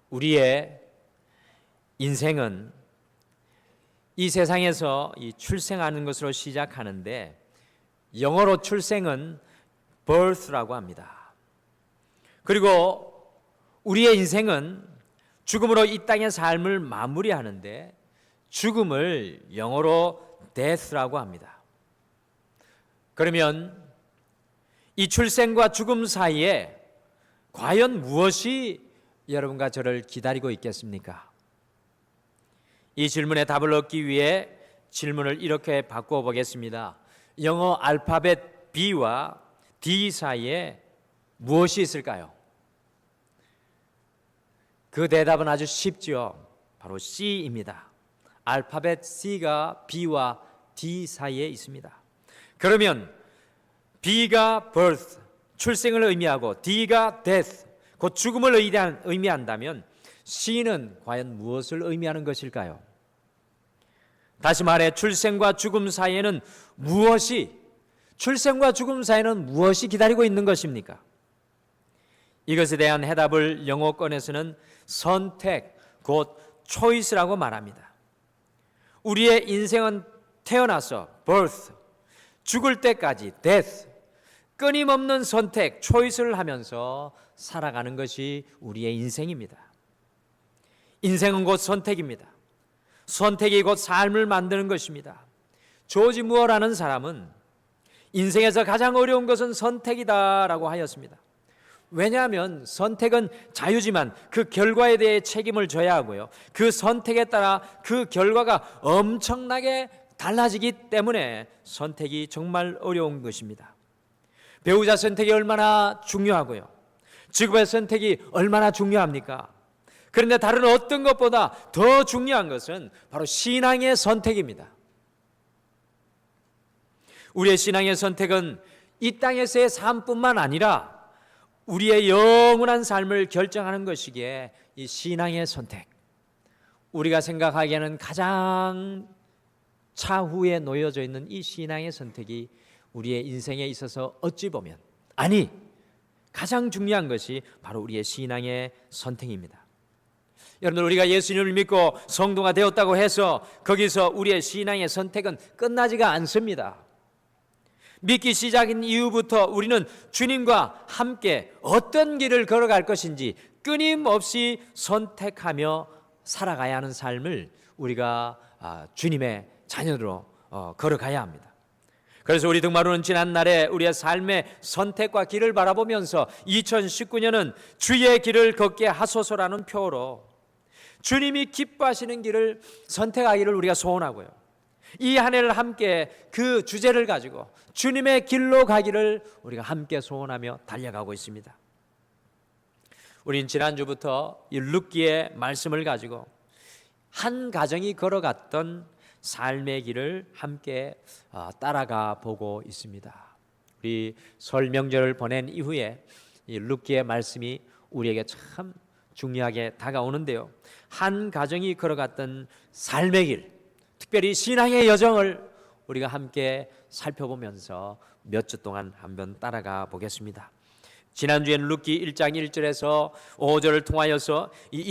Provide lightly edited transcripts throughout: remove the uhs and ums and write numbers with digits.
우리의 인생은 이 세상에서 이 출생하는 것으로 시작하는데 영어로 출생은 birth라고 합니다. 그리고 우리의 인생은 죽음으로 이 땅의 삶을 마무리하는데 죽음을 영어로 death라고 합니다. 그러면 이 출생과 죽음 사이에 과연 무엇이 여러분과 저를 기다리고 있겠습니까? 이 질문에 답을 얻기 위해 질문을 이렇게 바꾸어 보겠습니다. 영어 알파벳 B와 D 사이에 무엇이 있을까요? 그 대답은 아주 쉽죠. 바로 C입니다. 알파벳 C가 B와 D 사이에 있습니다. 그러면 B가 birth, 출생을 의미하고 D가 death, 곧 죽음을 의미한다면 C는 과연 무엇을 의미하는 것일까요? 다시 말해 출생과 죽음 사이에는 출생과 죽음 사이에는 무엇이 기다리고 있는 것입니까? 이것에 대한 해답을 영어권에서는 선택, 곧 choice라고 말합니다. 우리의 인생은 태어나서 birth, 죽을 때까지 death, 끊임없는 선택, choice를 하면서 살아가는 것이 우리의 인생입니다. 인생은 곧 선택입니다. 선택이 곧 삶을 만드는 것입니다. 조지 무어라는 사람은 인생에서 가장 어려운 것은 선택이다라고 하였습니다. 왜냐하면 선택은 자유지만 그 결과에 대해 책임을 져야 하고요. 그 선택에 따라 그 결과가 엄청나게 달라지기 때문에 선택이 정말 어려운 것입니다. 배우자 선택이 얼마나 중요하고요. 직업의 선택이 얼마나 중요합니까? 그런데 다른 어떤 것보다 더 중요한 것은 바로 신앙의 선택입니다. 우리의 신앙의 선택은 이 땅에서의 삶뿐만 아니라 우리의 영원한 삶을 결정하는 것이기에 이 신앙의 선택, 우리가 생각하기에는 가장 차후에 놓여져 있는 이 신앙의 선택이 우리의 인생에 있어서 어찌 보면 가장 중요한 것이 바로 우리의 신앙의 선택입니다. 여러분들, 우리가 예수님을 믿고 성도가 되었다고 해서 거기서 우리의 신앙의 선택은 끝나지가 않습니다. 믿기 시작인 이후부터 우리는 주님과 함께 어떤 길을 걸어갈 것인지 끊임없이 선택하며 살아가야 하는 삶을 우리가 주님의 자녀로 걸어가야 합니다. 그래서 우리 등마루는 지난날에 우리의 삶의 선택과 길을 바라보면서 2019년은 주의 길을 걷게 하소서라는 표어로 주님이 기뻐하시는 길을 선택하기를 우리가 소원하고요. 이 한 해를 함께 그 주제를 가지고 주님의 길로 가기를 우리가 함께 소원하며 달려가고 있습니다. 우린 지난주부터 이 룻기의 말씀을 가지고 한 가정이 걸어갔던 삶의 길을 함께 따라가 보고 있습니다. 우리 설 명절을 보낸 이후에 이 룻기의 말씀이 우리에게 참 중요하게 다가오는데요. 한 가정이 걸어갔던 삶의 길, 특별히 신앙의 여정을 우리가 함께 살펴보면서 몇 주 동안 한번 따라가 보겠습니다. 지난주에는 룻기 1장 1절에서 5절을 통하여서 이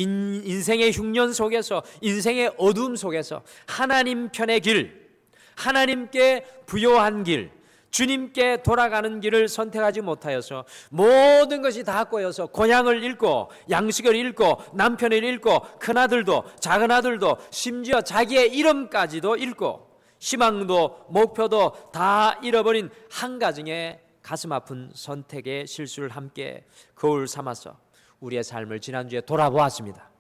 인생의 흉년 속에서, 인생의 어둠 속에서 하나님 편의 길, 하나님께 부요한 길, 주님께 돌아가는 길을 선택하지 못하여서 모든 것이 다 꼬여서 고향을 잃고 양식을 잃고 남편을 잃고 큰아들도 작은아들도 심지어 자기의 이름까지도 잃고 희망도 목표도 다 잃어버린 한 가정의 가슴 아픈 선택의 실수를 함께 거울 삼아서 우리의 삶을 지난주에 돌아보았습니다.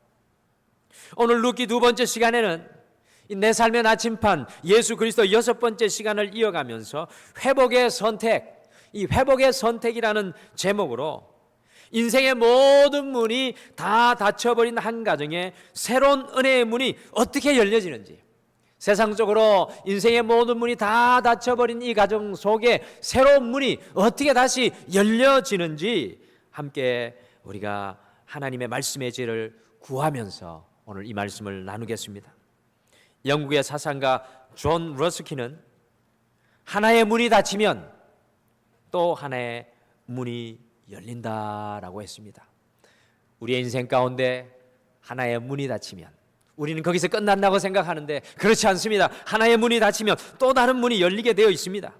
오늘 룻기 두 번째 시간에는 내 삶의 나침판 예수 그리스도 6번째 시간을 이어가면서 회복의 선택, 이 회복의 선택이라는 제목으로 인생의 모든 문이 다 닫혀버린 한 가정에 새로운 은혜의 문이 어떻게 열려지는지, 세상적으로 인생의 모든 문이 다 닫혀버린 이 가정 속에 새로운 문이 어떻게 다시 열려지는지 함께 우리가 하나님의 말씀의 지혜를 구하면서 오늘 이 말씀을 나누겠습니다. 영국의 사상가 존 러스키는 하나의 문이 닫히면 또 하나의 문이 열린다라고 했습니다. 우리의 인생 가운데 하나의 문이 닫히면 우리는 거기서 끝난다고 생각하는데 그렇지 않습니다. 하나의 문이 닫히면 또 다른 문이 열리게 되어 있습니다.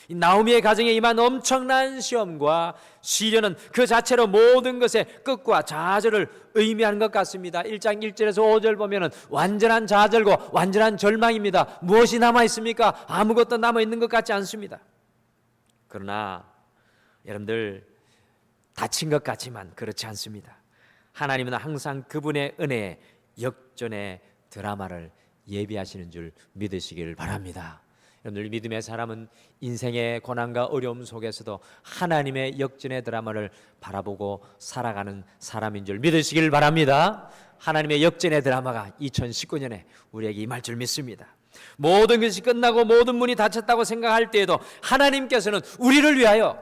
이 나오미의 가정에 임한 엄청난 시험과 시련은 그 자체로 모든 것의 끝과 좌절을 의미하는 것 같습니다. 1장 1절에서 5절 보면은 완전한 좌절과 완전한 절망입니다. 무엇이 남아 있습니까? 아무것도 남아 있는 것 같지 않습니다. 그러나 여러분들 다친 것 같지만 그렇지 않습니다. 하나님은 항상 그분의 은혜에 역전의 드라마를 예비하시는 줄 믿으시길 바랍니다. 여러분들 믿음의 사람은 인생의 고난과 어려움 속에서도 하나님의 역전의 드라마를 바라보고 살아가는 사람인 줄 믿으시길 바랍니다. 하나님의 역전의 드라마가 2019년에 우리에게 임할 줄 믿습니다. 모든 것이 끝나고 모든 문이 닫혔다고 생각할 때에도 하나님께서는 우리를 위하여,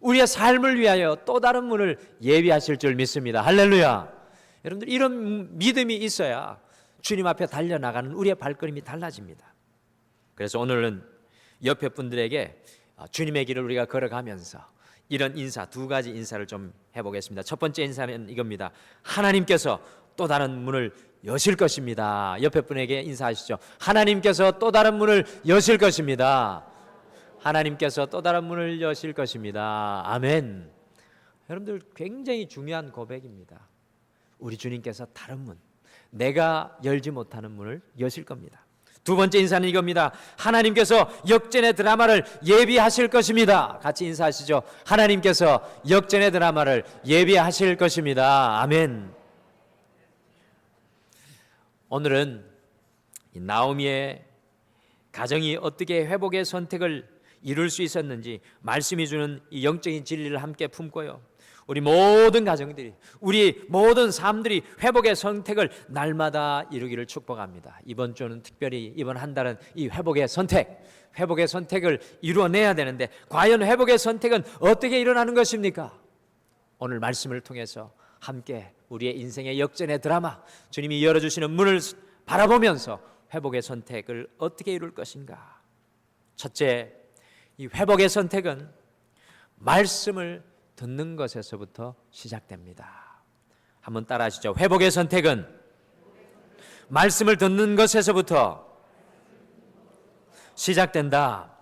우리의 삶을 위하여 또 다른 문을 예비하실 줄 믿습니다. 할렐루야. 여러분들 이런 믿음이 있어야 주님 앞에 달려나가는 우리의 발걸음이 달라집니다. 그래서 오늘은 옆에 분들에게 주님의 길을 우리가 걸어가면서 이런 인사, 두 가지 인사를 좀 해보겠습니다. 첫 번째 인사는 이겁니다. 하나님께서 또 다른 문을 여실 것입니다. 옆에 분에게 인사하시죠. 하나님께서 또 다른 문을 여실 것입니다. 하나님께서 또 다른 문을 여실 것입니다. 아멘. 여러분들 굉장히 중요한 고백입니다. 우리 주님께서 다른 문, 내가 열지 못하는 문을 여실 겁니다. 두 번째 인사는 이겁니다. 하나님께서 역전의 드라마를 예비하실 것입니다. 같이 인사하시죠. 하나님께서 역전의 드라마를 예비하실 것입니다. 아멘. 오늘은 나오미의 가정이 어떻게 회복의 선택을 이룰 수 있었는지 말씀이 주는 이 영적인 진리를 함께 품고요, 우리 모든 가정들이, 우리 모든 삶들이 회복의 선택을 날마다 이루기를 축복합니다. 이번 주는 특별히 이번 한 달은 이 회복의 선택을 이루어내야 되는데 과연 회복의 선택은 어떻게 일어나는 것입니까? 오늘 말씀을 통해서 함께 우리의 인생의 역전의 드라마, 주님이 열어주시는 문을 바라보면서 회복의 선택을 어떻게 이룰 것인가. 첫째, 이 회복의 선택은 말씀을 듣는 것에서부터 시작됩니다. 한번 따라 하시죠. 회복의 선택은 말씀을 듣는 것에서부터 시작된다.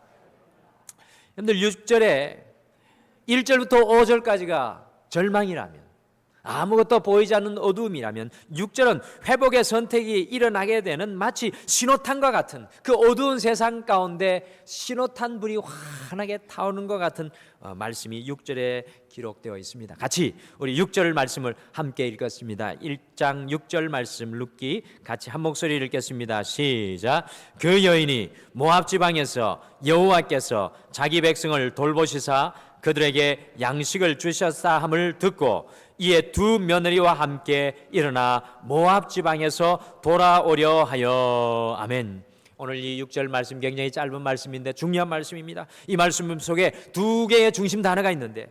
여러분들 6절에 1절부터 5절까지가 절망이라면, 아무것도 보이지 않는 어두움이라면 6절은 회복의 선택이 일어나게 되는 마치 신호탄과 같은, 그 어두운 세상 가운데 신호탄 불이 환하게 타오르는 것 같은 말씀이 6절에 기록되어 있습니다. 같이 우리 6절 말씀을 함께 읽겠습니다. 1장 6절 말씀 룻기 같이 한 목소리 읽겠습니다. 시작. 그 여인이 모압 지방에서 여호와께서 자기 백성을 돌보시사 그들에게 양식을 주셨사 함을 듣고 이에 두 며느리와 함께 일어나 모압 지방에서 돌아오려 하여. 아멘. 오늘 이 6절 말씀 굉장히 짧은 말씀인데 중요한 말씀입니다. 이 말씀 속에 두 개의 중심 단어가 있는데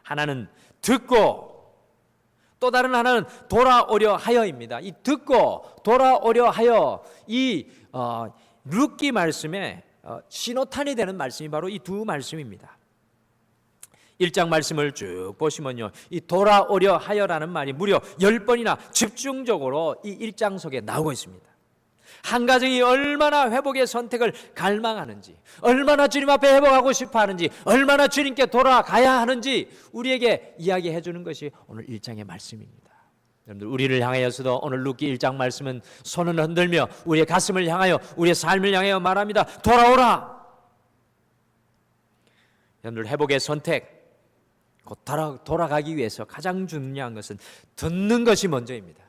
하나는 듣고 또 다른 하나는 돌아오려 하여입니다. 이 듣고 돌아오려 하여, 이 룻기 말씀에 신호탄이 되는 말씀이 바로 이 두 말씀입니다. 1장 말씀을 쭉 보시면요, 이 돌아오려 하여라는 말이 무려 10번이나 집중적으로 이 1장 속에 나오고 있습니다. 한 가정이 얼마나 회복의 선택을 갈망하는지, 얼마나 주님 앞에 회복하고 싶어 하는지, 얼마나 주님께 돌아가야 하는지 우리에게 이야기해 주는 것이 오늘 1장의 말씀입니다. 여러분들, 우리를 향하여서도 오늘 룻기 1장 말씀은 손을 흔들며 우리의 가슴을 향하여, 우리의 삶을 향하여 말합니다. 돌아오라. 여러분들, 회복의 선택, 돌아가기 위해서 가장 중요한 것은 듣는 것이 먼저입니다.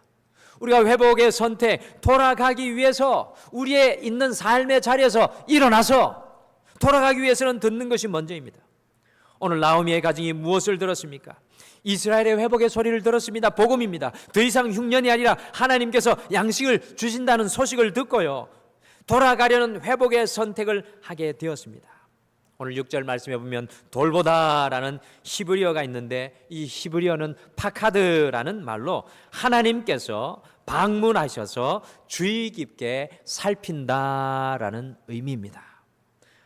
우리가 회복의 선택, 돌아가기 위해서 우리의 있는 삶의 자리에서 일어나서 돌아가기 위해서는 듣는 것이 먼저입니다. 오늘 나오미의 가정이 무엇을 들었습니까? 이스라엘의 회복의 소리를 들었습니다. 복음입니다. 더 이상 흉년이 아니라 하나님께서 양식을 주신다는 소식을 듣고요, 돌아가려는 회복의 선택을 하게 되었습니다. 오늘 6절 말씀에 보면 돌보다라는 히브리어가 있는데 이 히브리어는 파카드라는 말로 하나님께서 방문하셔서 주의 깊게 살핀다라는 의미입니다.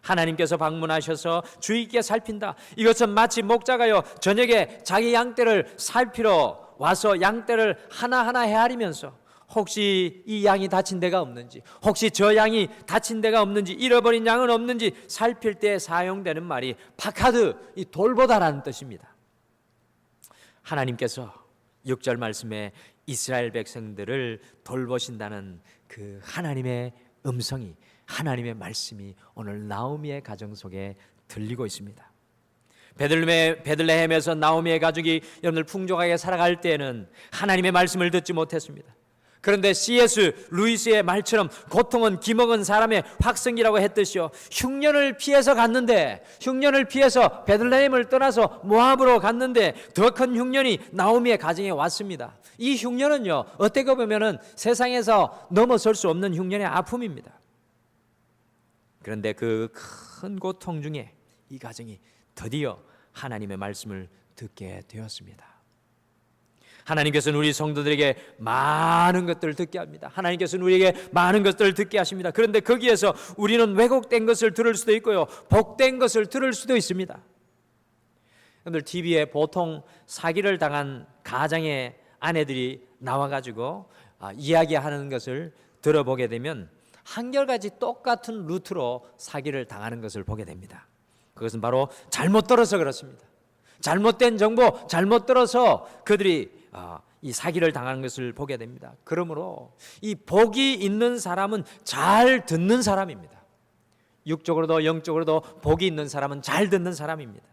하나님께서 방문하셔서 주의 깊게 살핀다. 이것은 마치 목자가요, 저녁에 자기 양떼를 살피러 와서 양떼를 하나하나 헤아리면서 혹시 이 양이 다친 데가 없는지, 혹시 저 양이 다친 데가 없는지, 잃어버린 양은 없는지 살필 때 사용되는 말이 파카드, 이 돌보다라는 뜻입니다. 하나님께서 6절 말씀에 이스라엘 백성들을 돌보신다는 그 하나님의 음성이, 하나님의 말씀이 오늘 나오미의 가정 속에 들리고 있습니다. 베들레헴에서 나오미의 가족이 여러분들 풍족하게 살아갈 때에는 하나님의 말씀을 듣지 못했습니다. 그런데 C.S. 루이스의 말처럼 고통은 기먹은 사람의 확성기라고 했듯이요, 흉년을 피해서 갔는데, 흉년을 피해서 베들레헴을 떠나서 모압으로 갔는데 더 큰 흉년이 나오미의 가정에 왔습니다. 이 흉년은요, 어떻게 보면은 세상에서 넘어설 수 없는 흉년의 아픔입니다. 그런데 그 큰 고통 중에 이 가정이 드디어 하나님의 말씀을 듣게 되었습니다. 하나님께서는 우리 성도들에게 많은 것들을 듣게 합니다. 하나님께서는 우리에게 많은 것들을 듣게 하십니다. 그런데 거기에서 우리는 왜곡된 것을 들을 수도 있고요, 복된 것을 들을 수도 있습니다. 여러분들 TV에 보통 사기를 당한 가장의 아내들이 나와가지고 이야기하는 것을 들어보게 되면 한결같이 똑같은 루트로 사기를 당하는 것을 보게 됩니다. 그것은 바로 잘못 들어서 그렇습니다. 잘못된 정보, 잘못 들어서 그들이 이 사기를 당하는 것을 보게 됩니다. 그러므로 이 복이 있는 사람은 잘 듣는 사람입니다. 육적으로도 영적으로도 복이 있는 사람은 잘 듣는 사람입니다.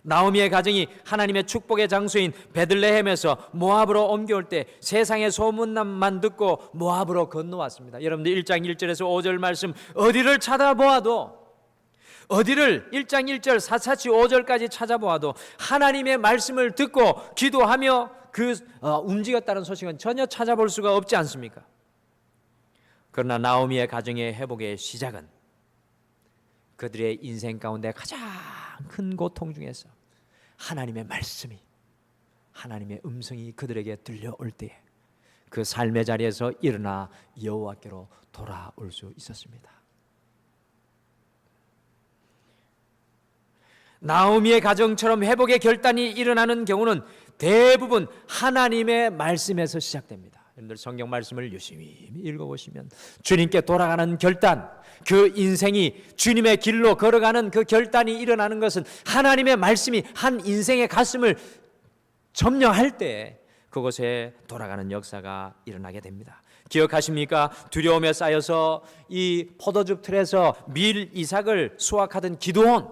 나오미의 가정이 하나님의 축복의 장소인 베들레헴에서 모압으로 옮겨올 때 세상의 소문만 듣고 모압으로 건너왔습니다. 여러분들 1장 1절에서 5절 말씀 어디를 찾아보아도, 어디를 1장 1절 4차치 5절까지 찾아보아도 하나님의 말씀을 듣고 기도하며 움직였다는 소식은 전혀 찾아볼 수가 없지 않습니까? 그러나 나오미의 가정의 회복의 시작은 그들의 인생 가운데 가장 큰 고통 중에서 하나님의 말씀이, 하나님의 음성이 그들에게 들려올 때에 그 삶의 자리에서 일어나 여호와께로 돌아올 수 있었습니다. 나오미의 가정처럼 회복의 결단이 일어나는 경우는 대부분 하나님의 말씀에서 시작됩니다. 여러분들 성경 말씀을 유심히 읽어보시면 주님께 돌아가는 결단, 그 인생이 주님의 길로 걸어가는 그 결단이 일어나는 것은 하나님의 말씀이 한 인생의 가슴을 점령할 때 그곳에 돌아가는 역사가 일어나게 됩니다. 기억하십니까? 두려움에 쌓여서 이 포도즙 틀에서 밀 이삭을 수확하던 기드온,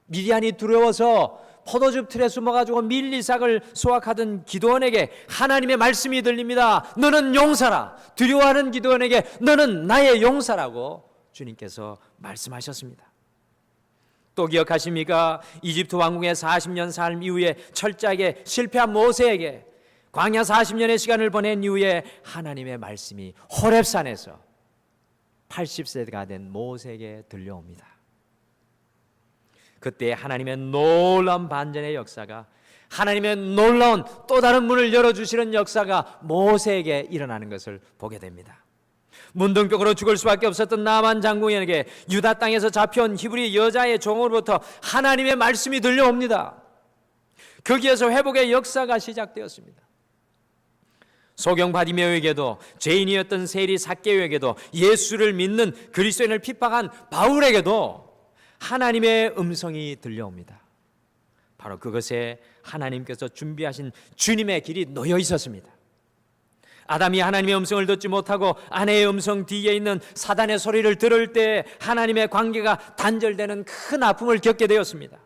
미디안이 두려워서 포도즙 틀에 숨어가지고 밀 이삭을 수확하던 기드온에게 하나님의 말씀이 들립니다. 너는 용사라. 두려워하는 기드온에게 너는 나의 용사라고 주님께서 말씀하셨습니다. 또 기억하십니까? 이집트 왕궁의 40년 삶 이후에 철저하게 실패한 모세에게 광야 40년의 시간을 보낸 이후에 하나님의 말씀이 호렙산에서 80세가 된 모세에게 들려옵니다. 그때 하나님의 놀라운 반전의 역사가, 하나님의 놀라운 또 다른 문을 열어주시는 역사가 모세에게 일어나는 것을 보게 됩니다. 문둥병으로 죽을 수밖에 없었던 나만 장군에게 유다 땅에서 잡혀온 히브리 여자의 종으로부터 하나님의 말씀이 들려옵니다. 거기에서 회복의 역사가 시작되었습니다. 소경 바디메오에게도, 죄인이었던 세리 삭개오에게도, 예수를 믿는 그리스도인을 핍박한 바울에게도 하나님의 음성이 들려옵니다. 바로 그것에 하나님께서 준비하신 주님의 길이 놓여 있었습니다. 아담이 하나님의 음성을 듣지 못하고 아내의 음성 뒤에 있는 사단의 소리를 들을 때 하나님의 관계가 단절되는 큰 아픔을 겪게 되었습니다.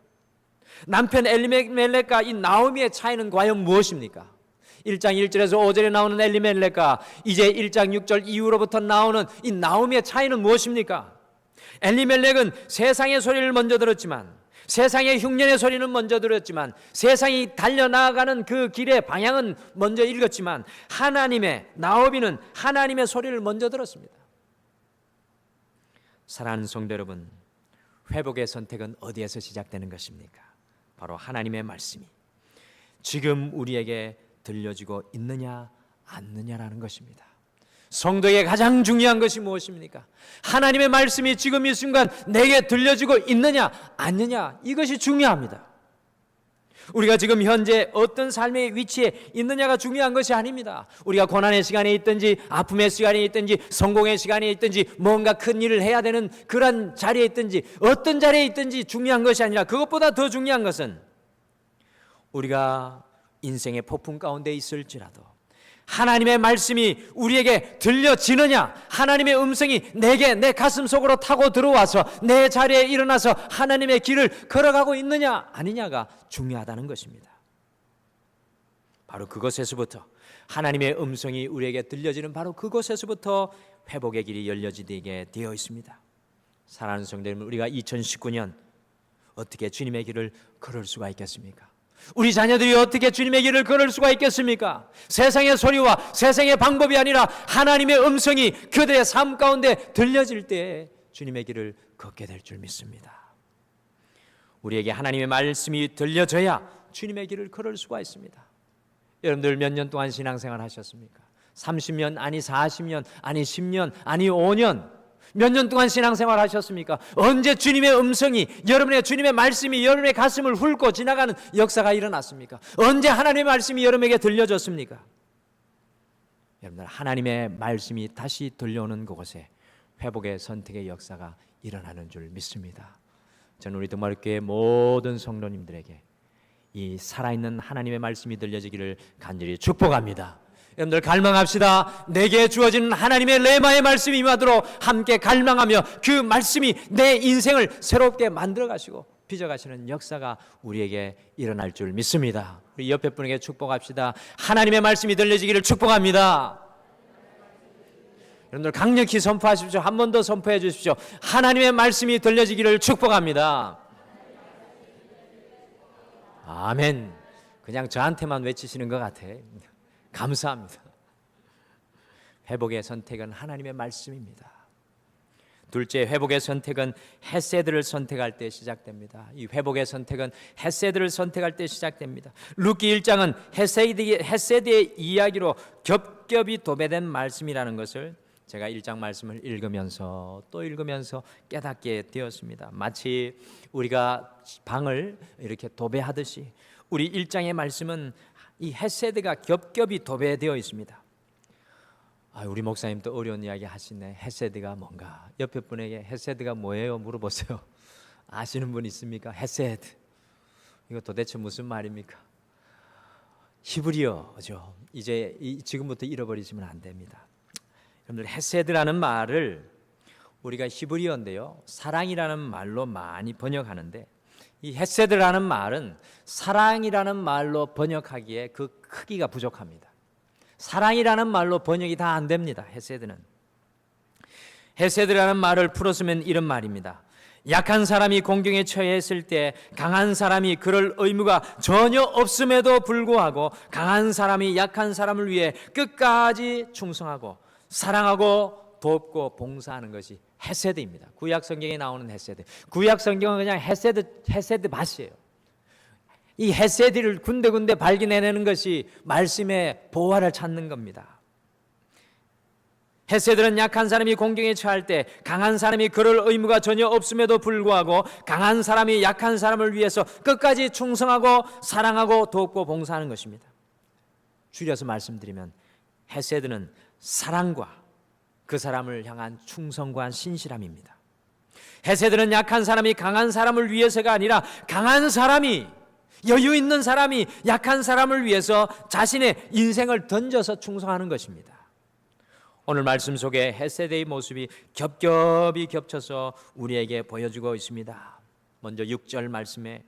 남편 엘리멜렉과 이 나오미의 차이는 과연 무엇입니까? 1장 1절에서 5절에 나오는 엘리멜렉과 이제 1장 6절 이후로부터 나오는 이 나오미의 차이는 무엇입니까? 엘리멜렉은 세상의 소리를 먼저 들었지만, 세상의 흉년의 소리는 먼저 들었지만, 세상이 달려나가는 그 길의 방향은 먼저 읽었지만, 나오미는 하나님의 소리를 먼저 들었습니다. 사랑하는 성도 여러분, 회복의 선택은 어디에서 시작되는 것입니까? 바로 하나님의 말씀이 지금 우리에게 들려지고 있느냐 않느냐라는 것입니다. 성도에게 가장 중요한 것이 무엇입니까? 하나님의 말씀이 지금 이 순간 내게 들려지고 있느냐 않느냐, 이것이 중요합니다. 우리가 지금 현재 어떤 삶의 위치에 있느냐가 중요한 것이 아닙니다. 우리가 고난의 시간에 있든지 아픔의 시간에 있든지 성공의 시간에 있든지 뭔가 큰 일을 해야 되는 그런 자리에 있든지 어떤 자리에 있든지 중요한 것이 아니라 그것보다 더 중요한 것은 우리가 인생의 폭풍 가운데 있을지라도 하나님의 말씀이 우리에게 들려지느냐, 하나님의 음성이 내게 내 가슴 속으로 타고 들어와서 내 자리에 일어나서 하나님의 길을 걸어가고 있느냐 아니냐가 중요하다는 것입니다. 바로 그것에서부터 하나님의 음성이 우리에게 들려지는 바로 그곳에서부터 회복의 길이 열려지게 되어 있습니다. 사랑하는 성도 여러분, 우리가 2019년 어떻게 주님의 길을 걸을 수가 있겠습니까? 우리 자녀들이 어떻게 주님의 길을 걸을 수가 있겠습니까? 세상의 소리와 세상의 방법이 아니라 하나님의 음성이 그들의 삶 가운데 들려질 때 주님의 길을 걷게 될 줄 믿습니다. 우리에게 하나님의 말씀이 들려져야 주님의 길을 걸을 수가 있습니다. 여러분들 몇 년 동안 신앙생활 하셨습니까? 30년, 아니 40년, 아니 10년, 아니 5년, 몇 년 동안 신앙생활 하셨습니까? 언제 주님의 음성이, 여러분의 주님의 말씀이 여러분의 가슴을 훑고 지나가는 역사가 일어났습니까? 언제 하나님의 말씀이 여러분에게 들려졌습니까? 여러분들, 하나님의 말씀이 다시 들려오는 그곳에 회복의 선택의 역사가 일어나는 줄 믿습니다. 저는 우리 동마교회 모든 성도님들에게 이 살아있는 하나님의 말씀이 들려지기를 간절히 축복합니다. 여러분들 갈망합시다. 내게 주어지는 하나님의 레마의 말씀이 임하도록 함께 갈망하며 그 말씀이 내 인생을 새롭게 만들어 가시고 빚어 가시는 역사가 우리에게 일어날 줄 믿습니다. 우리 옆에 분에게 축복합시다. 하나님의 말씀이 들려지기를 축복합니다. 여러분들 강력히 선포하십시오. 한 번 더 선포해 주십시오. 하나님의 말씀이 들려지기를 축복합니다. 아멘. 그냥 저한테만 외치시는 것 같아. 감사합니다. 회복의 선택은 하나님의 말씀입니다. 둘째, 회복의 선택은 헤세드를 선택할 때 시작됩니다. 이 회복의 선택은 헤세드를 선택할 때 시작됩니다. 룻기 1장은 헤세드의 이야기로 겹겹이 도배된 말씀이라는 것을 제가 1장 말씀을 읽으면서 또 읽으면서 깨닫게 되었습니다. 마치 우리가 방을 이렇게 도배하듯이 우리 1장의 말씀은 이 헤세드가 겹겹이 도배되어 있습니다. 우리 목사님도 어려운 이야기 하시네. 헤세드가 뭔가. 옆에 분에게 헤세드가 뭐예요? 물어보세요. 아시는 분 있습니까? 헤세드. 이거 도대체 무슨 말입니까? 히브리어죠. 이제 지금부터 잃어버리시면 안 됩니다. 여러분들, 헤세드라는 말을 우리가 히브리어인데요, 사랑이라는 말로 많이 번역하는데 이 헤세드라는 말은 사랑이라는 말로 번역하기에 그 크기가 부족합니다. 사랑이라는 말로 번역이 다 안 됩니다. 헤세드라는 말을 풀었으면 이런 말입니다. 약한 사람이 공경에 처했을 때 강한 사람이 그럴 의무가 전혀 없음에도 불구하고 강한 사람이 약한 사람을 위해 끝까지 충성하고 사랑하고 돕고 봉사하는 것이 헤세드입니다. 구약 성경에 나오는 헤세드. 구약 성경은 그냥 헤세드 맛이에요. 이 헤세드를 군데군데 발견해내는 것이 말씀의 보화를 찾는 겁니다. 헤세드는 약한 사람이 공경에 처할 때 강한 사람이 그럴 의무가 전혀 없음에도 불구하고 강한 사람이 약한 사람을 위해서 끝까지 충성하고 사랑하고 돕고 봉사하는 것입니다. 줄여서 말씀드리면 헤세드는 사랑과 그 사람을 향한 충성과 신실함입니다. 헤세드는 약한 사람이 강한 사람을 위해서가 아니라 강한 사람이, 여유 있는 사람이 약한 사람을 위해서 자신의 인생을 던져서 충성하는 것입니다. 오늘 말씀 속에 헤세드의 모습이 겹겹이 겹쳐서 우리에게 보여주고 있습니다. 먼저 6절 말씀에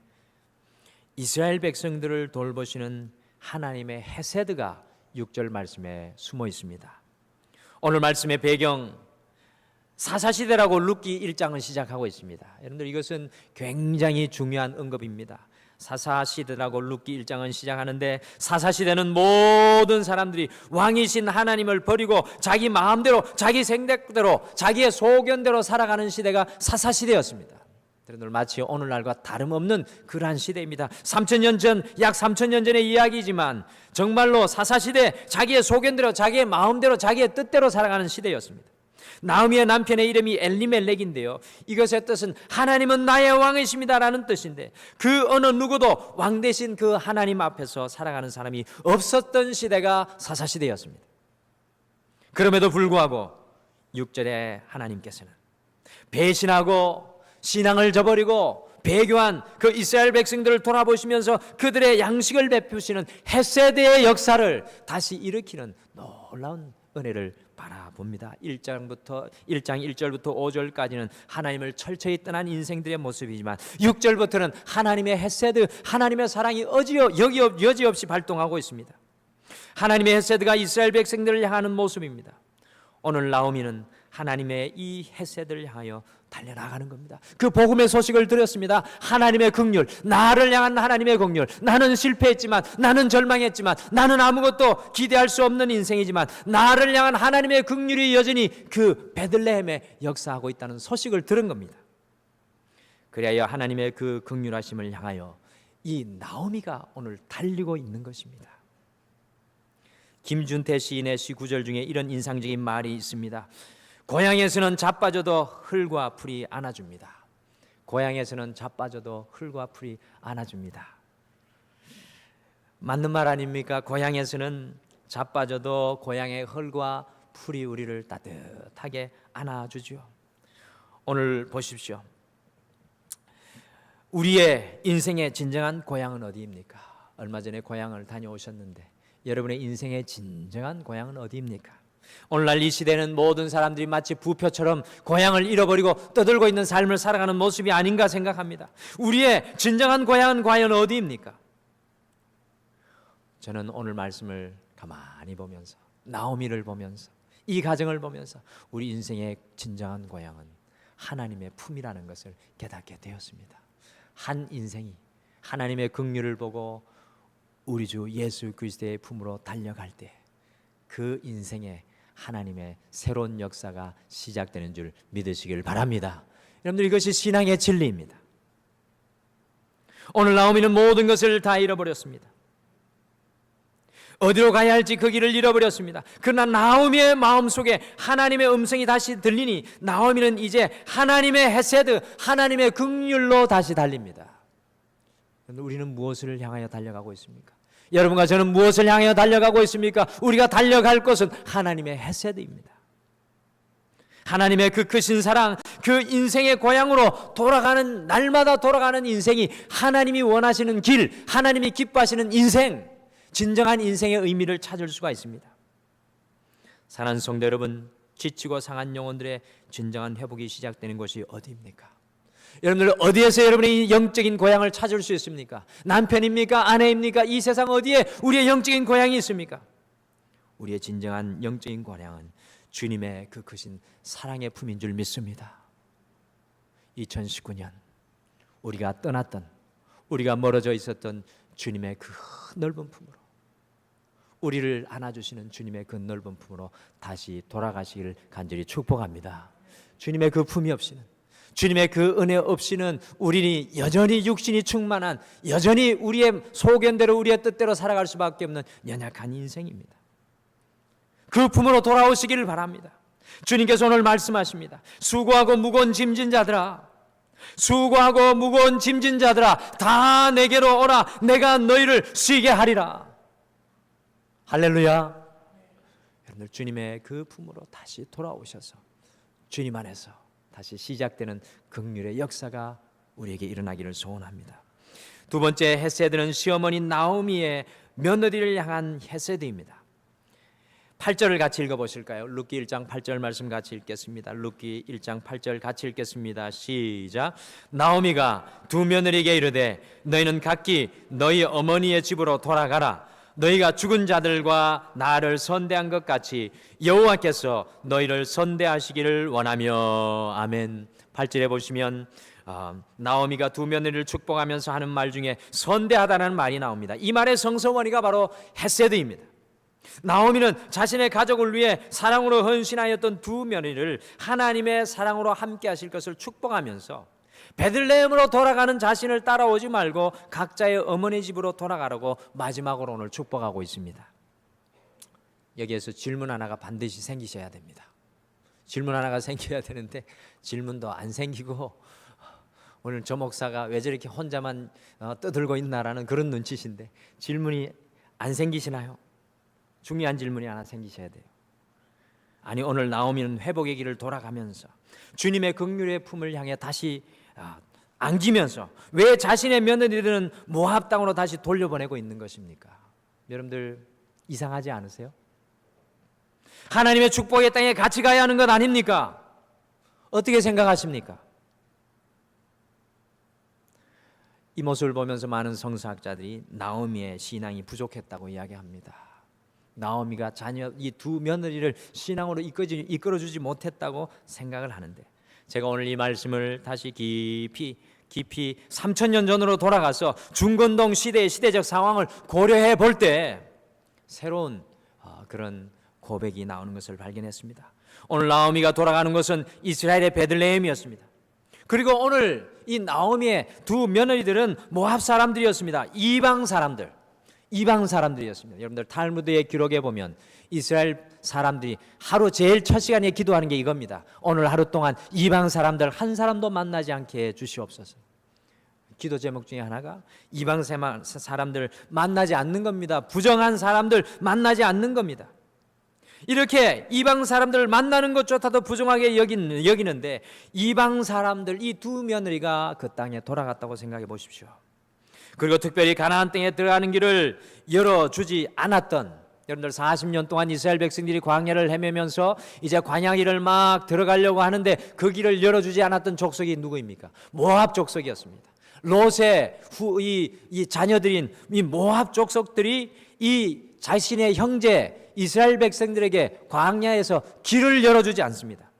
이스라엘 백성들을 돌보시는 하나님의 헤세드가 6절 말씀에 숨어 있습니다. 오늘 말씀의 배경, 사사시대라고 룻기 1장을 시작하고 있습니다. 여러분들, 이것은 굉장히 중요한 언급입니다. 사사시대라고 룻기 1장은 시작하는데, 사사시대는 모든 사람들이 왕이신 하나님을 버리고 자기 마음대로, 자기 생각대로, 자기의 소견대로 살아가는 시대가 사사시대였습니다. 여러분들, 마치 오늘날과 다름없는 그러한 시대입니다. 3,000년 전, 약 3,000년 전의 이야기지만 정말로 사사시대, 자기의 소견대로, 자기의 마음대로, 자기의 뜻대로 살아가는 시대였습니다. 나오미의 남편의 이름이 엘리멜렉인데요, 이것의 뜻은 하나님은 나의 왕이십니다라는 뜻인데, 그 어느 누구도 왕 대신 그 하나님 앞에서 살아가는 사람이 없었던 시대가 사사시대였습니다. 그럼에도 불구하고 6절에 하나님께서는 배신하고 신앙을 저버리고 배교한 그 이스라엘 백성들을 돌아보시면서 그들의 양식을 베푸시는 헤세드의 역사를 다시 일으키는 놀라운 은혜를 바라봅니다. 1장 1절부터 5절까지는 하나님을 철저히 떠난 인생들의 모습이지만 6절부터는 하나님의 헤세드, 하나님의 사랑이 여지없이 발동하고 있습니다. 하나님의 헤세드가 이스라엘 백성들을 향하는 모습입니다. 오늘 나오미는 하나님의 이 헤세드를 향하여 달려나가는 겁니다. 그 복음의 소식을 들었습니다. 하나님의 긍휼, 나를 향한 하나님의 긍휼. 나는 실패했지만, 나는 절망했지만, 나는 아무것도 기대할 수 없는 인생이지만 나를 향한 하나님의 긍휼이 여전히 그 베들레헴에 역사하고 있다는 소식을 들은 겁니다. 그래야 하나님의 그 긍휼하심을 향하여 이 나오미가 오늘 달리고 있는 것입니다. 김준태 시인의 시 9절 중에 이런 인상적인 말이 있습니다. 고향에서는 자빠져도 흙과 풀이 안아줍니다. 고향에서는 자빠져도 흙과 풀이 안아줍니다. 맞는 말 아닙니까? 고향에서는 자빠져도 고향의 흙과 풀이 우리를 따뜻하게 안아주죠. 오늘 보십시오. 우리의 인생의 진정한 고향은 어디입니까? 얼마 전에 고향을 다녀오셨는데 여러분의 인생의 진정한 고향은 어디입니까? 오늘날 이 시대는 모든 사람들이 마치 부표처럼 고향을 잃어버리고 떠들고 있는 삶을 살아가는 모습이 아닌가 생각합니다. 우리의 진정한 고향은 과연 어디입니까? 저는 오늘 말씀을 가만히 보면서, 나오미를 보면서, 이 가정을 보면서 우리 인생의 진정한 고향은 하나님의 품이라는 것을 깨닫게 되었습니다. 한 인생이 하나님의 긍휼을 보고 우리 주 예수 그리스도의 품으로 달려갈 때 그 인생에 하나님의 새로운 역사가 시작되는 줄 믿으시길 바랍니다. 여러분들, 이것이 신앙의 진리입니다. 오늘 나오미는 모든 것을 다 잃어버렸습니다. 어디로 가야 할지 그 길을 잃어버렸습니다. 그러나 나오미의 마음속에 하나님의 음성이 다시 들리니 나오미는 이제 하나님의 헤세드, 하나님의 긍휼로 다시 달립니다. 우리는 무엇을 향하여 달려가고 있습니까? 여러분과 저는 무엇을 향하여 달려가고 있습니까? 우리가 달려갈 것은 하나님의 헤세드입니다. 하나님의 그 크신 사랑, 그 인생의 고향으로 돌아가는, 날마다 돌아가는 인생이 하나님이 원하시는 길, 하나님이 기뻐하시는 인생, 진정한 인생의 의미를 찾을 수가 있습니다. 사랑하는 성도 여러분, 지치고 상한 영혼들의 진정한 회복이 시작되는 곳이 어디입니까? 여러분들, 어디에서 여러분의 영적인 고향을 찾을 수 있습니까? 남편입니까? 아내입니까? 이 세상 어디에 우리의 영적인 고향이 있습니까? 우리의 진정한 영적인 고향은 주님의 그 크신 사랑의 품인 줄 믿습니다. 2019년 우리가 떠났던, 우리가 멀어져 있었던 주님의 그 넓은 품으로, 우리를 안아주시는 주님의 그 넓은 품으로 다시 돌아가시기를 간절히 축복합니다. 주님의 그 품이 없이는, 주님의 그 은혜 없이는 우리는 여전히 육신이 충만한, 여전히 우리의 소견대로 우리의 뜻대로 살아갈 수밖에 없는 연약한 인생입니다. 그 품으로 돌아오시기를 바랍니다. 주님께서 오늘 말씀하십니다. 수고하고 무거운 짐진 자들아, 수고하고 무거운 짐진 자들아, 다 내게로 오라. 내가 너희를 쉬게 하리라. 할렐루야. 여러분들, 주님의 그 품으로 다시 돌아오셔서 주님 안에서 다시 시작되는 긍휼의 역사가 우리에게 일어나기를 소원합니다. 두 번째 헤세드는 시어머니 나오미의 며느리를 향한 헤세드입니다. 8절을 같이 읽어보실까요? 룻기 1장 8절 말씀 같이 읽겠습니다. 룻기 1장 8절 같이 읽겠습니다. 시작. 나오미가 두 며느리에게 이르되 너희는 각기 너희 어머니의 집으로 돌아가라. 너희가 죽은 자들과 나를 선대한 것 같이 여호와께서 너희를 선대하시기를 원하며. 아멘. 8절에 보시면 나오미가 두 며느리를 축복하면서 하는 말 중에 선대하다는 말이 나옵니다. 이 말의 성서원이가 바로 헤세드입니다. 나오미는 자신의 가족을 위해 사랑으로 헌신하였던 두 며느리를 하나님의 사랑으로 함께 하실 것을 축복하면서 베들레헴으로 돌아가는 자신을 따라오지 말고 각자의 어머니 집으로 돌아가라고 마지막으로 오늘 축복하고 있습니다. 여기에서 질문 하나가 반드시 생기셔야 됩니다. 질문 하나가 생겨야 되는데 질문도 안 생기고 오늘 저 목사가 왜 저렇게 혼자만 떠들고 있나라는 그런 눈치신데 질문이 안 생기시나요? 중요한 질문이 하나 생기셔야 돼요. 아니, 오늘 나오미는 회복의 길을 돌아가면서 주님의 긍휼의 품을 향해 다시 안기면서 왜 자신의 며느리들은 모압 땅으로 다시 돌려보내고 있는 것입니까? 여러분들 이상하지 않으세요? 하나님의 축복의 땅에 같이 가야 하는 것 아닙니까? 어떻게 생각하십니까? 이 모습을 보면서 많은 성서학자들이 나오미의 신앙이 부족했다고 이야기합니다. 나오미가 자녀 이 두 며느리를 신앙으로 이끌어주지 못했다고 생각을 하는데, 제가 오늘 이 말씀을 다시 깊이 3000년 전으로 돌아가서 중건동 시대의 시대적 상황을 고려해 볼 때 새로운 그런 고백이 나오는 것을 발견했습니다. 오늘 나오미가 돌아가는 것은 이스라엘의 베들레헴이었습니다. 그리고 오늘 이 나오미의 두 며느리들은 모압 사람들이었습니다. 이방 사람들이었습니다. 여러분들 탈무드의 기록에 보면 이스라엘 사람들이 하루 제일 첫 시간에 기도하는 게 이겁니다. 오늘 하루 동안 이방 사람들 한 사람도 만나지 않게 해 주시옵소서. 기도 제목 중에 하나가 이방 사람들 만나지 않는 겁니다. 부정한 사람들 만나지 않는 겁니다. 이렇게 이방 사람들을 만나는 것조차도 부정하게 여기는데 이방 사람들 이 두 며느리가 그 땅에 돌아갔다고 생각해 보십시오. 그리고 특별히 가나안 땅에 들어가는 길을 열어주지 않았던, 여러분들 40년 동안 이스라엘 백성들이 광야를 헤매면서 이제 광야 길을 막 들어가려고 하는데 그 길을 열어주지 않았던 족속이 누구입니까? 모압 족속이었습니다. 롯의 이 자녀들인 이 모압 족속들이 이 자신의 형제 이스라엘 백성들에게 광야에서 길을 열어주지 않습니다.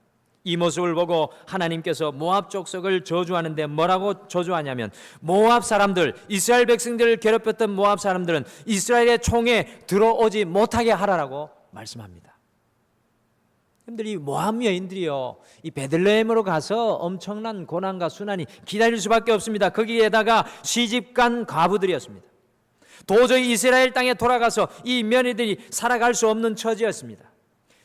이 모습을 보고 하나님께서 모압 족속을 저주하는데 뭐라고 저주하냐면, 모압 사람들, 이스라엘 백성들을 괴롭혔던 모압 사람들은 이스라엘의 총에 들어오지 못하게 하라라고 말씀합니다. 여러분들, 이 모압 여인들이요, 이 베들레헴으로 가서 엄청난 고난과 순환이 기다릴 수밖에 없습니다. 거기에다가 시집간 과부들이었습니다. 도저히 이스라엘 땅에 돌아가서 이 며느리들이 살아갈 수 없는 처지였습니다.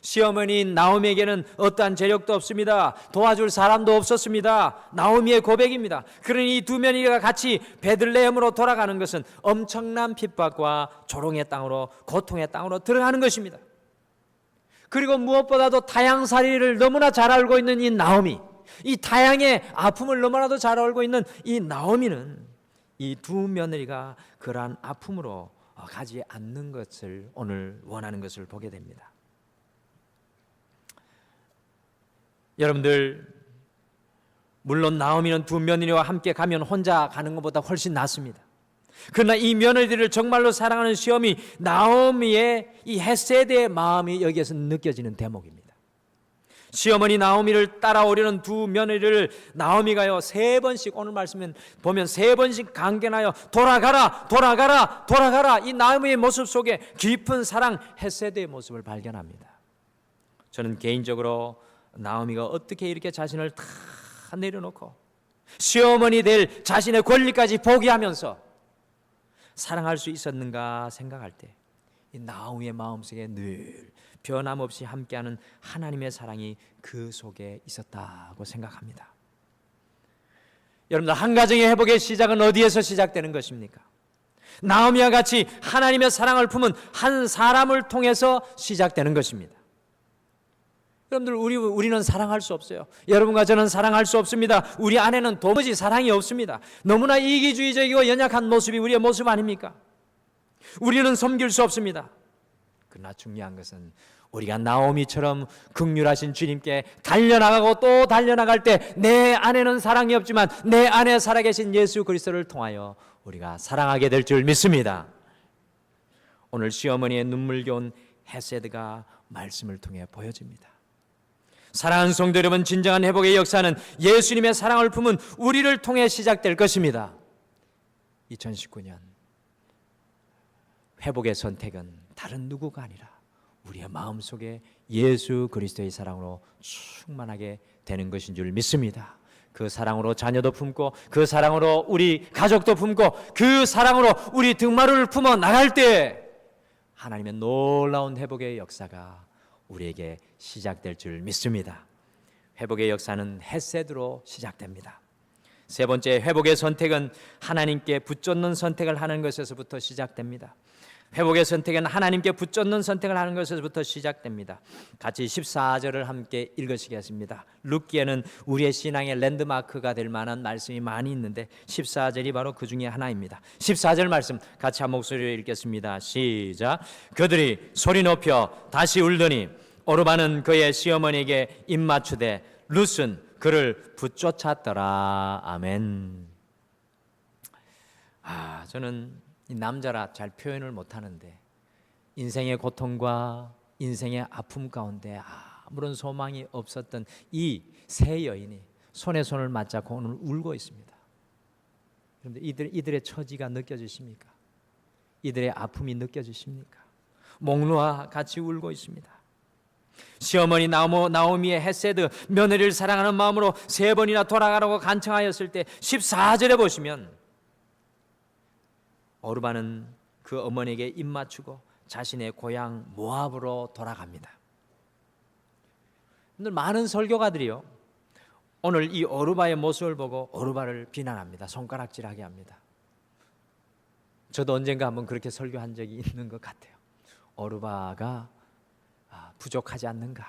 시어머니인 나오미에게는 어떠한 재력도 없습니다. 도와줄 사람도 없었습니다. 나오미의 고백입니다. 그러니 이 두 며느리가 같이 베들레헴으로 돌아가는 것은 엄청난 핍박과 조롱의 땅으로, 고통의 땅으로 들어가는 것입니다. 그리고 무엇보다도 타향살이를 너무나 잘 알고 있는 이 나오미, 이 타향의 아픔을 너무나도 잘 알고 있는 이 나오미는 이 두 며느리가 그러한 아픔으로 가지 않는 것을 오늘 원하는 것을 보게 됩니다. 여러분들, 물론 나오미는 두 며느리와 함께 가면 혼자 가는 것보다 훨씬 낫습니다. 그러나 이 며느리들을 정말로 사랑하는 시어미 나오미의 이 헤세드의 마음이 여기에서 느껴지는 대목입니다. 시어머니 나오미를 따라오려는 두 며느리를 나오미가요 3번씩, 오늘 말씀은 보면 3번씩 강견하여 돌아가라. 이 나오미의 모습 속에 깊은 사랑, 헤세드의 모습을 발견합니다. 저는 개인적으로 나오미가 어떻게 이렇게 자신을 다 내려놓고 시어머니 될 자신의 권리까지 포기하면서 사랑할 수 있었는가 생각할 때 이 나오미의 마음속에 늘 변함없이 함께하는 하나님의 사랑이 그 속에 있었다고 생각합니다. 여러분들, 한 가정의 회복의 시작은 어디에서 시작되는 것입니까? 나오미와 같이 하나님의 사랑을 품은 한 사람을 통해서 시작되는 것입니다. 여러분들, 우리는 사랑할 수 없어요. 여러분과 저는 사랑할 수 없습니다. 우리 안에는 도무지 사랑이 없습니다. 너무나 이기주의적이고 연약한 모습이 우리의 모습 아닙니까? 우리는 섬길 수 없습니다. 그러나 중요한 것은 우리가 나오미처럼 긍휼하신 주님께 달려나가고 또 달려나갈 때 내 안에는 사랑이 없지만 내 안에 살아계신 예수 그리스도를 통하여 우리가 사랑하게 될 줄 믿습니다. 오늘 시어머니의 눈물겨운 헤세드가 말씀을 통해 보여집니다. 사랑하는 성도 여러분, 진정한 회복의 역사는 예수님의 사랑을 품은 우리를 통해 시작될 것입니다. 2019년 회복의 선택은 다른 누구가 아니라 우리의 마음속에 예수 그리스도의 사랑으로 충만하게 되는 것인 줄 믿습니다. 그 사랑으로 자녀도 품고, 그 사랑으로 우리 가족도 품고, 그 사랑으로 우리 등마루를 품어 나갈 때 하나님의 놀라운 회복의 역사가 우리에게 시작될 줄 믿습니다. 회복의 역사는 헤세드로 시작됩니다. 세 번째, 회복의 선택은 하나님께 붙잡는 선택을 하는 것에서부터 시작됩니다. 회복의 선택은 하나님께 붙잡는 선택을 하는 것에서부터 시작됩니다. 같이 14절을 함께 읽으시겠습니다. 룻기에는 우리의 신앙의 랜드마크가 될 만한 말씀이 많이 있는데 14절이 바로 그 중에 하나입니다. 14절 말씀 같이 한 목소리로 읽겠습니다. 시작. 그들이 소리 높여 다시 울더니 오르바는 그의 시어머니에게 입맞추되 룻은 그를 붙쫓았더라. 아멘. 저는 이 남자라 잘 표현을 못하는데 인생의 고통과 인생의 아픔 가운데 아무런 소망이 없었던 이 세 여인이 손에 손을 맞잡고 오늘 울고 있습니다. 그런데 이들의 처지가 느껴지십니까? 이들의 아픔이 느껴지십니까? 목놓아 같이 울고 있습니다. 시어머니 나오미의 헤세드, 며느리를 사랑하는 마음으로 3번이나 돌아가라고 간청하였을 때 14절에 보시면 오르바는 그 어머니에게 입맞추고 자신의 고향 모압으로 돌아갑니다. 오늘 많은 설교가들이요, 오늘 이 오르바의 모습을 보고 오르바를 비난합니다. 손가락질하게 합니다. 저도 언젠가 한번 그렇게 설교한 적이 있는 것 같아요. 오르바가 부족하지 않는가?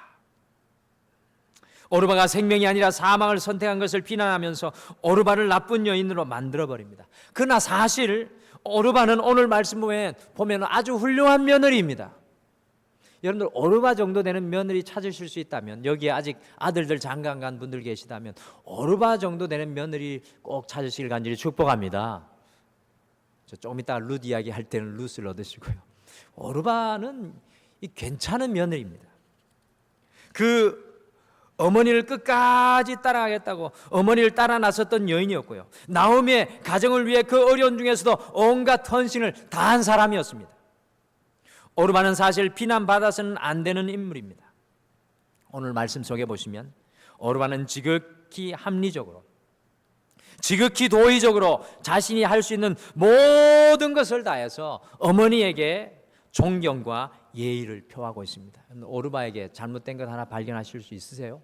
오르바가 생명이 아니라 사망을 선택한 것을 비난하면서 오르바를 나쁜 여인으로 만들어버립니다. 그러나 사실 오르바는 오늘 말씀 보면 아주 훌륭한 며느리입니다. 여러분들 오르바 정도 되는 며느리 찾으실 수 있다면, 여기에 아직 아들들 장가간 분들 계시다면 오르바 정도 되는 며느리 꼭 찾으시길 간절히 축복합니다. 조금 이따 룻 이야기 할 때는 룻을 얻으시고요. 오르바는 괜찮은 며느리입니다. 그 어머니를 끝까지 따라가겠다고 어머니를 따라 나섰던 여인이었고요, 나오미의 가정을 위해 그 어려운 중에서도 온갖 헌신을 다한 사람이었습니다. 오르바는 사실 비난받아서는 안 되는 인물입니다. 오늘 말씀 속에 보시면 오르바는 지극히 합리적으로, 지극히 도의적으로 자신이 할 수 있는 모든 것을 다해서 어머니에게 존경과 예의를 표하고 있습니다. 오르바에게 잘못된 것 하나 발견하실 수 있으세요?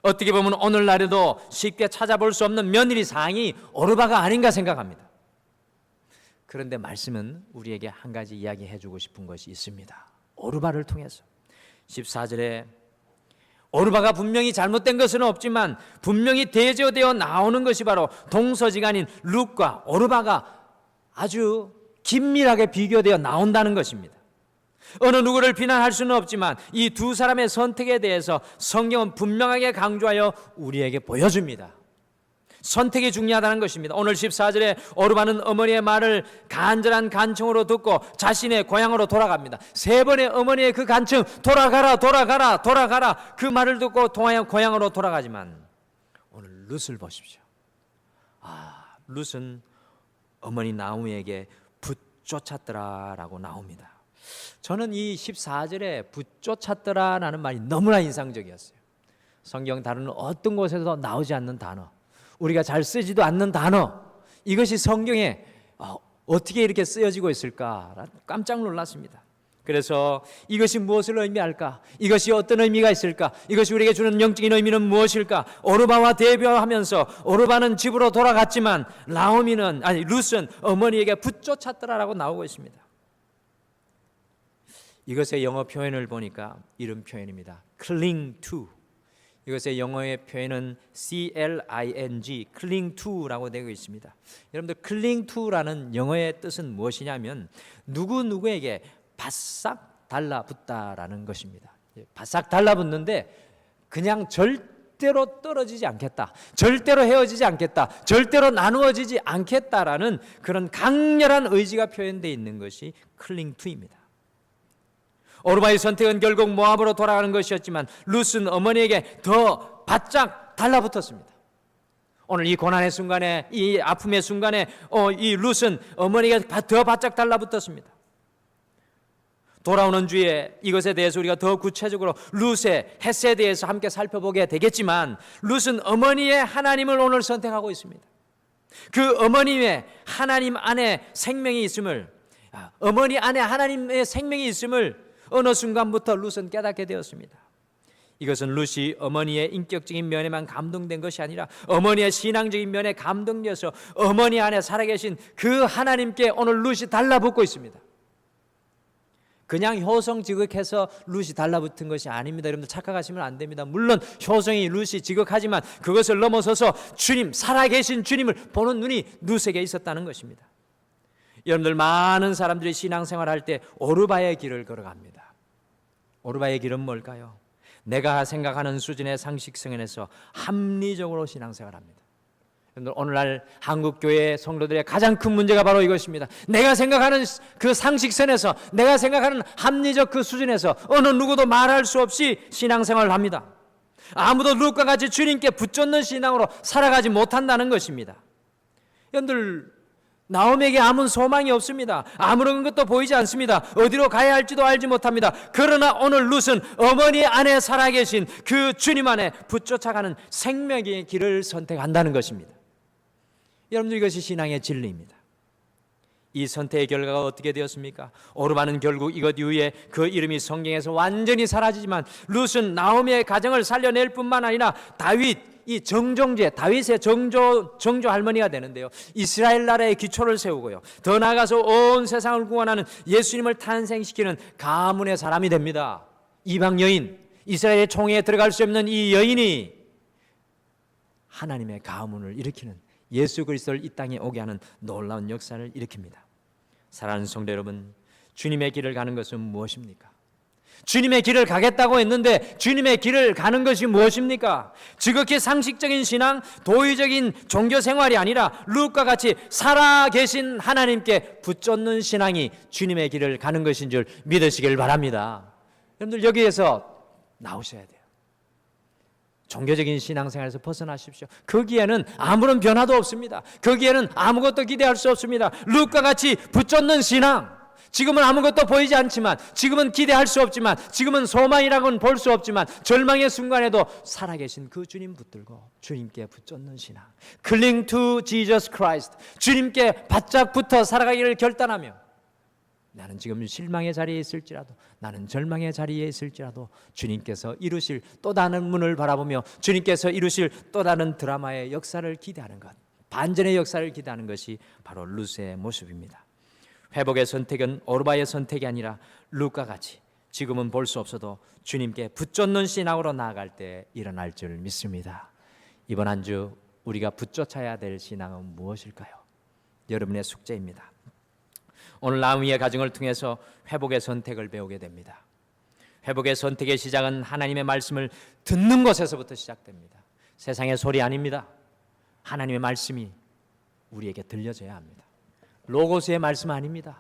어떻게 보면 오늘날에도 쉽게 찾아볼 수 없는 며느리 상이 오르바가 아닌가 생각합니다. 그런데 말씀은 우리에게 한 가지 이야기해 주고 싶은 것이 있습니다. 오르바를 통해서 14절에 오르바가 분명히 잘못된 것은 없지만 분명히 대조되어 나오는 것이 바로 동서지간인 룻과 오르바가 아주 긴밀하게 비교되어 나온다는 것입니다. 어느 누구를 비난할 수는 없지만 이 두 사람의 선택에 대해서 성경은 분명하게 강조하여 우리에게 보여줍니다. 선택이 중요하다는 것입니다. 오늘 14절에 오르바는 어머니의 말을 간절한 간청으로 듣고 자신의 고향으로 돌아갑니다. 3번의 어머니의 그 간청, 돌아가라 돌아가라 돌아가라, 그 말을 듣고 고향으로 돌아가지만 오늘 룻을 보십시오. 룻은 어머니 나오미에게 붙쫓았더라라고 나옵니다. 저는 이 14절에 붙쫓았더라라는 말이 너무나 인상적이었어요. 성경 다루는 어떤 곳에서도 나오지 않는 단어, 우리가 잘 쓰지도 않는 단어, 이것이 성경에 어떻게 이렇게 쓰여지고 있을까 깜짝 놀랐습니다. 그래서 이것이 무엇을 의미할까? 이것이 어떤 의미가 있을까? 이것이 우리에게 주는 영적인 의미는 무엇일까? 오르바와 대표하면서 오르바는 집으로 돌아갔지만 룻은 어머니에게 붙쫓았더라라고 나오고 있습니다. 이것의 영어 표현을 보니까 이런 표현입니다. cling to. 이것의 영어의 표현은 cling, cling to라고 되어 있습니다. 여러분들 cling to라는 영어의 뜻은 무엇이냐면 누구에게 바싹 달라붙다라는 것입니다. 바싹 달라붙는데 그냥 절대로 떨어지지 않겠다, 절대로 헤어지지 않겠다, 절대로 나누어지지 않겠다라는 그런 강렬한 의지가 표현되어 있는 것이 cling to입니다. 오르바의 선택은 결국 모압으로 돌아가는 것이었지만 룻은 어머니에게 더 바짝 달라붙었습니다. 오늘 이 고난의 순간에, 이 아픔의 순간에 이 룻은 어머니에게 더 바짝 달라붙었습니다. 돌아오는 주에 이것에 대해서 우리가 더 구체적으로 룻의 햇에 대해서 함께 살펴보게 되겠지만 룻은 어머니의 하나님을 오늘 선택하고 있습니다. 그 어머니의 하나님 안에 생명이 있음을, 어머니 안에 하나님의 생명이 있음을 어느 순간부터 룻은 깨닫게 되었습니다. 이것은 룻이 어머니의 인격적인 면에만 감동된 것이 아니라 어머니의 신앙적인 면에 감동되어서 어머니 안에 살아계신 그 하나님께 오늘 룻이 달라붙고 있습니다. 그냥 효성 지극해서 룻이 달라붙은 것이 아닙니다. 여러분들 착각하시면 안 됩니다. 물론 효성이 룻이 지극하지만 그것을 넘어서서 주님, 살아계신 주님을 보는 눈이 룻에게 있었다는 것입니다. 여러분들 많은 사람들이 신앙생활할 때 오르바의 길을 걸어갑니다. 오르바의 길은 뭘까요? 내가 생각하는 수준의 상식선에서 합리적으로 신앙생활합니다. 여러분들 오늘날 한국교회 성도들의 가장 큰 문제가 바로 이것입니다. 내가 생각하는 그 상식선에서, 내가 생각하는 합리적 그 수준에서 어느 누구도 말할 수 없이 신앙생활을 합니다. 아무도 룻과 같이 주님께 붙잡는 신앙으로 살아가지 못한다는 것입니다. 여러분들 나오미에게 아무 소망이 없습니다. 아무런 것도 보이지 않습니다. 어디로 가야 할지도 알지 못합니다. 그러나 오늘 룻은 어머니 안에 살아계신 그 주님 안에 붙쫓아가는 생명의 길을 선택한다는 것입니다. 여러분들 이것이 신앙의 진리입니다. 이 선택의 결과가 어떻게 되었습니까? 오르바는 결국 이것 이후에 그 이름이 성경에서 완전히 사라지지만 룻은 나오미의 가정을 살려낼 뿐만 아니라 다윗, 이 정종제, 다윗의 정조 할머니가 되는데요, 이스라엘 나라의 기초를 세우고요, 더 나아가서 온 세상을 구원하는 예수님을 탄생시키는 가문의 사람이 됩니다. 이방 여인, 이스라엘의 총회에 들어갈 수 없는 이 여인이 하나님의 가문을 일으키는, 예수 그리스도를 이 땅에 오게 하는 놀라운 역사를 일으킵니다. 사랑하는 성도 여러분, 주님의 길을 가는 것은 무엇입니까? 주님의 길을 가겠다고 했는데 주님의 길을 가는 것이 무엇입니까? 지극히 상식적인 신앙, 도의적인 종교 생활이 아니라 룻과 같이 살아계신 하나님께 붙잡는 신앙이 주님의 길을 가는 것인 줄 믿으시길 바랍니다. 여러분들 여기에서 나오셔야 돼요. 종교적인 신앙생활에서 벗어나십시오. 거기에는 아무런 변화도 없습니다. 거기에는 아무것도 기대할 수 없습니다. 룻과 같이 붙잡는 신앙, 지금은 아무것도 보이지 않지만, 지금은 기대할 수 없지만, 지금은 소망이라고는 볼 수 없지만, 절망의 순간에도 살아계신 그 주님 붙들고 주님께 붙잡는 신앙, Cling to Jesus Christ, 주님께 바짝 붙어 살아가기를 결단하며, 나는 지금 실망의 자리에 있을지라도, 나는 절망의 자리에 있을지라도 주님께서 이루실 또 다른 문을 바라보며 주님께서 이루실 또 다른 드라마의 역사를 기대하는 것, 반전의 역사를 기대하는 것이 바로 룻의 모습입니다. 회복의 선택은 오르바의 선택이 아니라 룻과 같이 지금은 볼 수 없어도 주님께 붙잡는 신앙으로 나아갈 때 일어날 줄 믿습니다. 이번 한 주 우리가 붙잡아야 될 신앙은 무엇일까요? 여러분의 숙제입니다. 오늘 나오미의 가정을 통해서 회복의 선택을 배우게 됩니다. 회복의 선택의 시작은 하나님의 말씀을 듣는 것에서부터 시작됩니다. 세상의 소리 아닙니다. 하나님의 말씀이 우리에게 들려져야 합니다. 로고스의 말씀 아닙니다.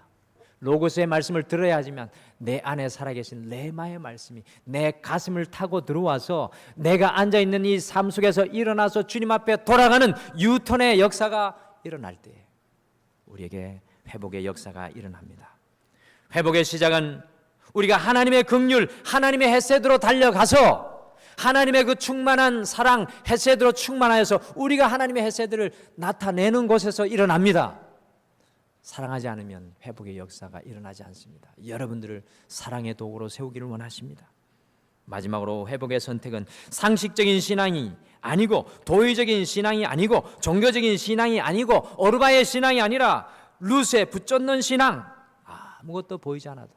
로고스의 말씀을 들어야 하지만 내 안에 살아계신 레마의 말씀이 내 가슴을 타고 들어와서 내가 앉아있는 이 삶 속에서 일어나서 주님 앞에 돌아가는 유턴의 역사가 일어날 때 우리에게 회복의 역사가 일어납니다. 회복의 시작은 우리가 하나님의 긍휼, 하나님의 헤세드로 달려가서 하나님의 그 충만한 사랑, 헤세드로 충만하여서 우리가 하나님의 헤세드를 나타내는 곳에서 일어납니다. 사랑하지 않으면 회복의 역사가 일어나지 않습니다. 여러분들을 사랑의 도구로 세우기를 원하십니다. 마지막으로 회복의 선택은 상식적인 신앙이 아니고, 도의적인 신앙이 아니고, 종교적인 신앙이 아니고, 오르바의 신앙이 아니라 룻에 붙잡는 신앙, 아무것도 보이지 않아도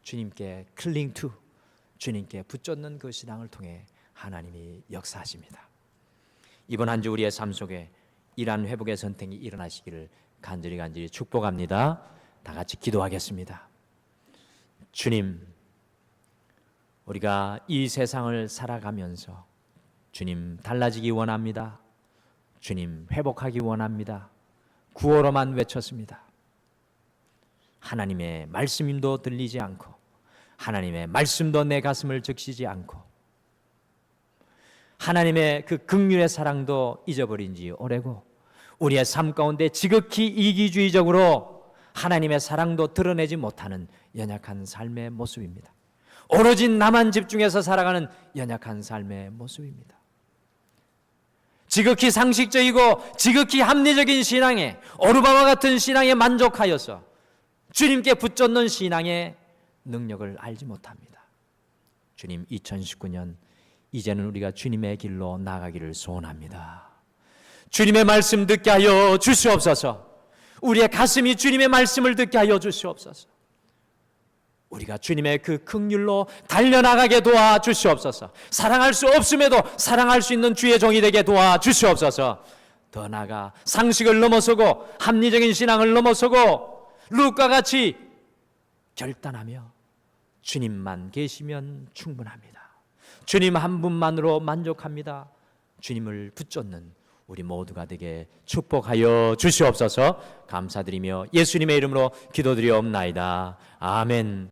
주님께 클링 투, 주님께 붙잡는 그 신앙을 통해 하나님이 역사하십니다. 이번 한 주 우리의 삶 속에 이러한 회복의 선택이 일어나시기를 간절히 축복합니다. 다 같이 기도하겠습니다. 주님, 우리가 이 세상을 살아가면서 주님 달라지기 원합니다. 주님 회복하기 원합니다. 구호로만 외쳤습니다. 하나님의 말씀도 들리지 않고, 하나님의 말씀도 내 가슴을 적시지 않고, 하나님의 그 긍휼의 사랑도 잊어버린 지 오래고, 우리의 삶 가운데 지극히 이기주의적으로 하나님의 사랑도 드러내지 못하는 연약한 삶의 모습입니다. 오로지 나만 집중해서 살아가는 연약한 삶의 모습입니다. 지극히 상식적이고 지극히 합리적인 신앙에, 오르바와 같은 신앙에 만족하여서 주님께 붙잡는 신앙의 능력을 알지 못합니다. 주님, 2019년 이제는 우리가 주님의 길로 나가기를 소원합니다. 주님의 말씀 듣게 하여 주시옵소서. 우리의 가슴이 주님의 말씀을 듣게 하여 주시옵소서. 우리가 주님의 그 긍휼로 달려나가게 도와주시옵소서. 사랑할 수 없음에도 사랑할 수 있는 주의 종이 되게 도와주시옵소서. 더 나아가 상식을 넘어서고 합리적인 신앙을 넘어서고 룻과 같이 결단하며 주님만 계시면 충분합니다. 주님 한 분만으로 만족합니다. 주님을 붙잡는 우리 모두가 되게 축복하여 주시옵소서. 감사드리며 예수님의 이름으로 기도드리옵나이다. 아멘.